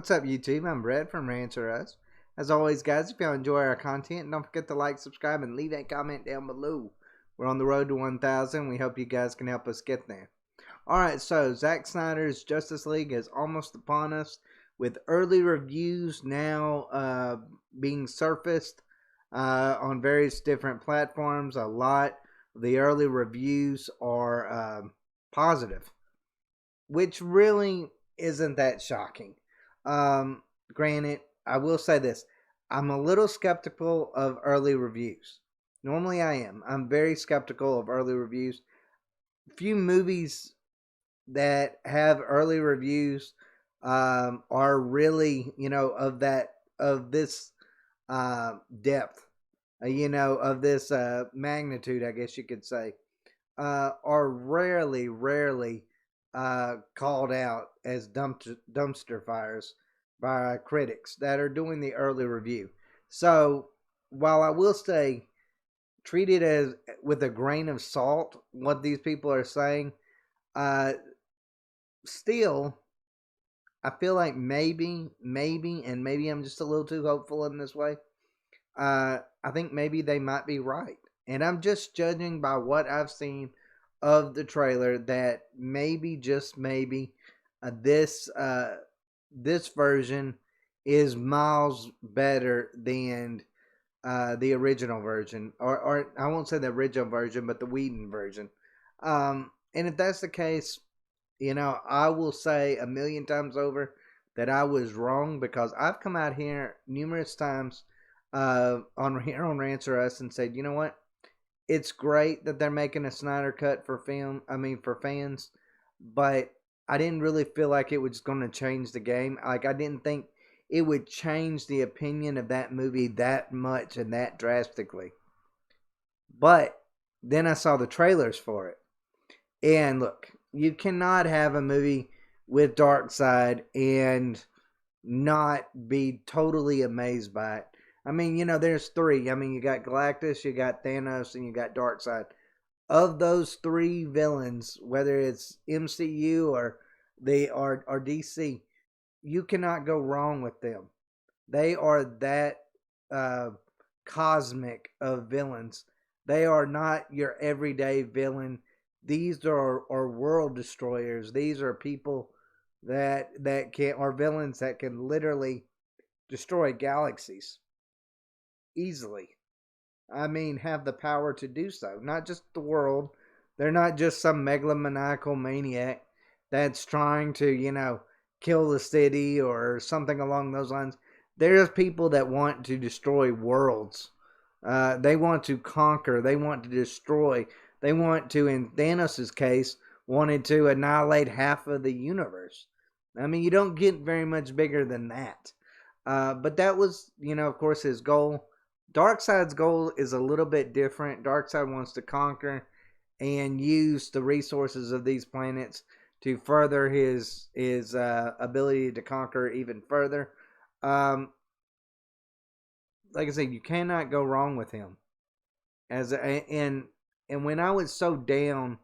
What's up, YouTube? I'm Brett from Rants. As always, guys, if y'all enjoy our content, don't forget to like, subscribe, and leave a comment down below. We're on the road to 1,000. We hope you guys can help us get there. Alright, so Zack Snyder's Justice League is almost upon us, with early reviews now being surfaced on various different platforms. A lot of the early reviews are positive, which really isn't that shocking. Granted, I will say this. I'm a little skeptical of early reviews. Normally I am. I'm very skeptical of early reviews. Few movies that have early reviews are really, of this depth, of this magnitude, I guess you could say, are rarely called out as dumpster fires by critics that are doing the early review. So while I will say treat it as with a grain of salt what these people are saying, uh, still I feel like maybe I'm just a little too hopeful in this way. I think maybe they might be right, and I'm just judging by what I've seen of the trailer that maybe, just maybe, this version is miles better than the original version, or I won't say the original version, but the Whedon version. And if that's the case, I will say a million times over that I was wrong, because I've come out here numerous times on Rants and said, you know what? It's great that they're making a Snyder Cut for for fans, but I didn't really feel like it was going to change the game. Like, I didn't think it would change the opinion of that movie that much and that drastically. But then I saw the trailers for it. And look, you cannot have a movie with Darkseid and not be totally amazed by it. There's three. You got Galactus, you got Thanos, and you got Darkseid. Of those three villains, whether it's MCU or DC, you cannot go wrong with them. They are that cosmic of villains. They are not your everyday villain. These are world destroyers. These are people that are villains that can literally destroy galaxies easily. Have the power to do so. Not just the world. They're not just some megalomaniacal maniac that's trying to, kill the city or something along those lines. There's people that want to destroy worlds. They want to conquer. They want to destroy. They want to, in Thanos' case, wanted to annihilate half of the universe. You don't get very much bigger than that. But that was, of course, his goal. Darkseid's goal is a little bit different. Darkseid wants to conquer and use the resources of these planets to further his ability to conquer even further. Like I said, you cannot go wrong with him. And when I was so down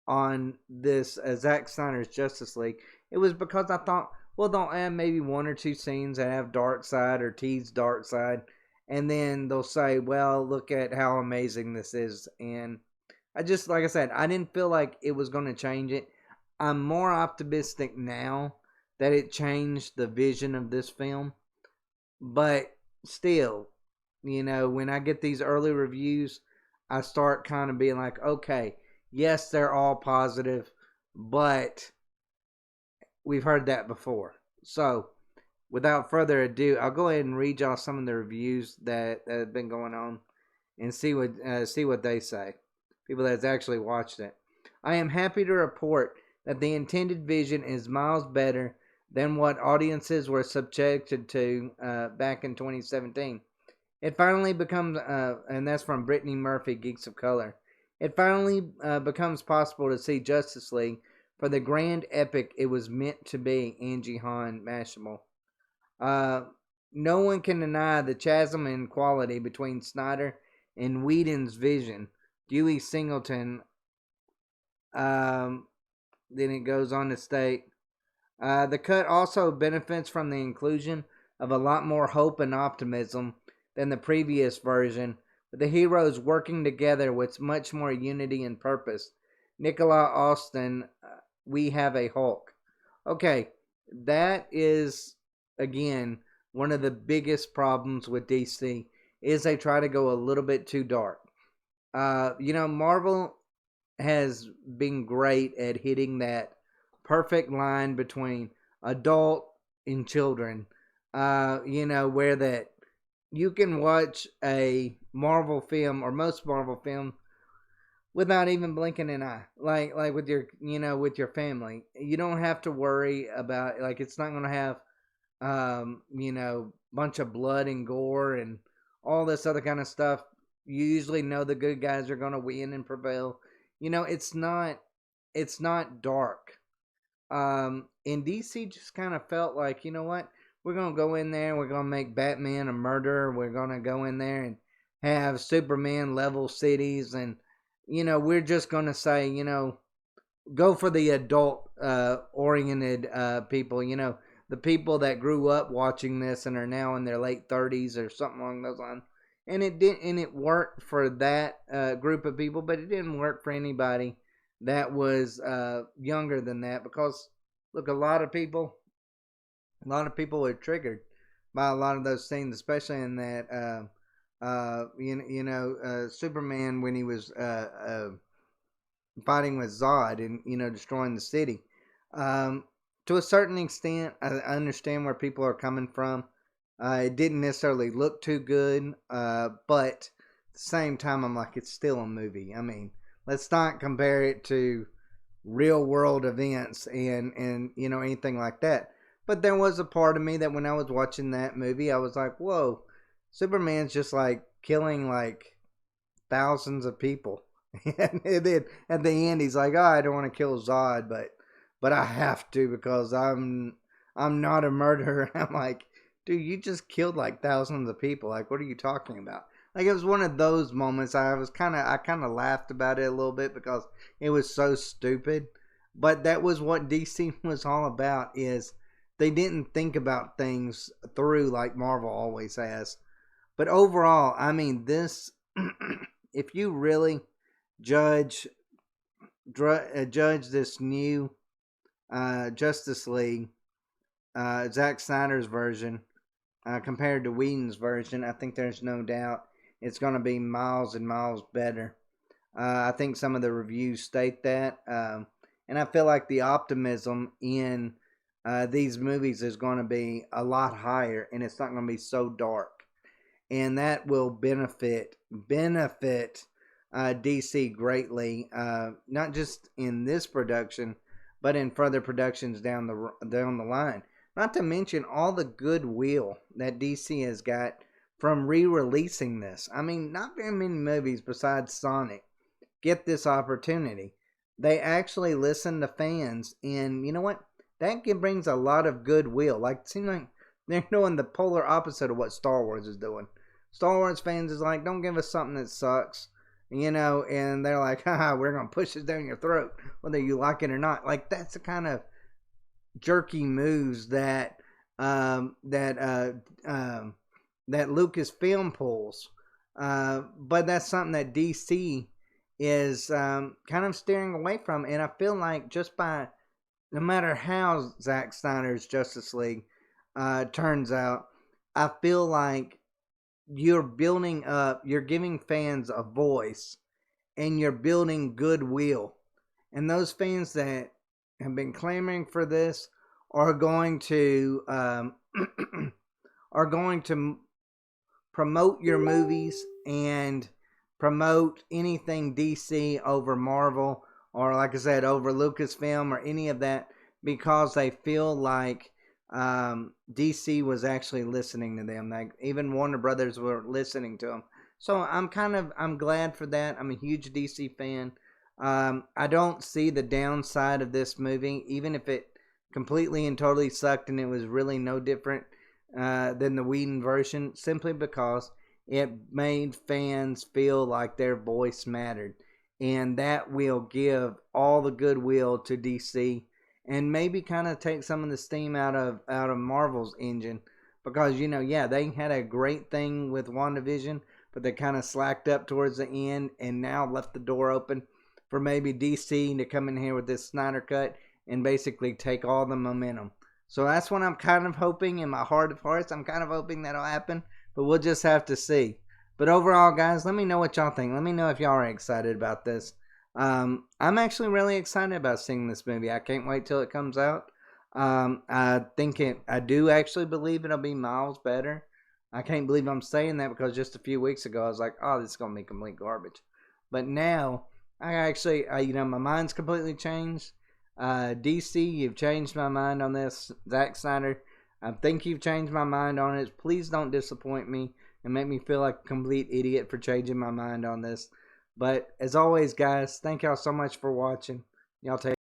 on this Zack Snyder's Justice League, it was because I thought, well, they'll add maybe one or two scenes that have Darkseid or tease Darkseid, and then they'll say, well, look at how amazing this is. And like I said, I didn't feel like it was going to change it. I'm more optimistic now that it changed the vision of this film. But still, when I get these early reviews, I start kind of being like, okay, yes, they're all positive, but we've heard that before. So, without further ado, I'll go ahead and read y'all some of the reviews that have been going on and see what they say. People that's actually watched it. I am happy to report that the intended vision is miles better than what audiences were subjected to back in 2017. It finally becomes, and that's from Brittany Murphy, Geeks of Color. It finally becomes possible to see Justice League for the grand epic it was meant to be. Angie Hahn, Mashable. No one can deny the chasm in quality between Snyder and Whedon's vision. Dewey Singleton. Then it goes on to state, The cut also benefits from the inclusion of a lot more hope and optimism than the previous version, with the heroes working together with much more unity and purpose. Nicola Austin, we have a Hulk. Okay, that is, again, one of the biggest problems with DC is they try to go a little bit too dark. Marvel has been great at hitting that perfect line between adult and children. Where that you can watch a Marvel film or most Marvel film without even blinking an eye. Like with your family. You don't have to worry about, like, it's not going to have bunch of blood and gore and all this other kind of stuff. You usually know the good guys are going to win and prevail. It's not dark. And DC just kind of felt like, you know what? We're going to go in there. We're going to make Batman a murderer. We're going to go in there and have Superman level cities. And, we're just going to say, go for the adult oriented people, the people that grew up watching this and are now in their late 30s or something along those lines. And it worked for that group of people, but it didn't work for anybody that was younger than that, because look, a lot of people were triggered by a lot of those scenes, especially in that Superman when he was fighting with Zod and destroying the city. To a certain extent, I understand where people are coming from. It didn't necessarily look too good, but at the same time, I'm like, it's still a movie. I mean, let's not compare it to real world events and anything like that. But there was a part of me that when I was watching that movie, I was like, whoa, Superman's just like killing like thousands of people. And then at the end, he's like, "Oh, I don't want to kill Zod, but I have to because I'm not a murderer." I'm like, "Dude, you just killed like thousands of people. Like, what are you talking about?" Like, it was one of those moments. I kind of laughed about it a little bit because it was so stupid. But that was what DC was all about. Is they didn't think about things through like Marvel always has. But overall, I mean, this if you really judge this new Justice League, Zack Snyder's version, compared to Whedon's version, I think there's no doubt it's going to be miles and miles better. I think some of the reviews state that, and I feel like the optimism in these movies is going to be a lot higher, and it's not going to be so dark, and that will benefit DC greatly, not just in this production, but in further productions down the line. Not to mention all the goodwill that DC has got from re-releasing this. I mean, not very many movies besides Sonic get this opportunity. They actually listen to fans, and you know what? That brings a lot of goodwill. Like, it seems like they're doing the polar opposite of what Star Wars is doing. Star Wars fans is like, don't give us something that sucks. And they're like, haha, we're going to push it down your throat, whether you like it or not. Like, that's the kind of jerky moves that Lucasfilm pulls. But that's something that DC is kind of steering away from. And I feel like just by, no matter how Zack Snyder's Justice League turns out, I feel like you're building up, you're giving fans a voice, and you're building goodwill. And those fans that have been clamoring for this are going to are going to promote your movies and promote anything DC over Marvel, or like I said, over Lucasfilm or any of that, because they feel like DC was actually listening to them. Like, even Warner Brothers were listening to them. So I'm glad for that. I'm a huge DC fan. I don't see the downside of this movie, even if it completely and totally sucked and it was really no different than the Whedon version, simply because it made fans feel like their voice mattered. And that will give all the goodwill to DC and maybe kind of take some of the steam out of Marvel's engine, because yeah, they had a great thing with WandaVision, but they kind of slacked up towards the end and now left the door open for maybe DC to come in here with this Snyder Cut and basically take all the momentum. So that's what I'm kind of hoping in my heart of hearts. I'm kind of hoping that'll happen, but we'll just have to see. But overall, guys, let me know what y'all think. Let me know if y'all are excited about this. I'm actually really excited about seeing this movie. I can't wait till it comes out. I do actually believe it'll be miles better. I can't believe I'm saying that, because just a few weeks ago I was like, oh, this is going to be complete garbage. But now, I actually, my mind's completely changed. DC, you've changed my mind on this. Zack Snyder, I think you've changed my mind on it. Please don't disappoint me and make me feel like a complete idiot for changing my mind on this. But as always, guys, thank y'all so much for watching. Y'all take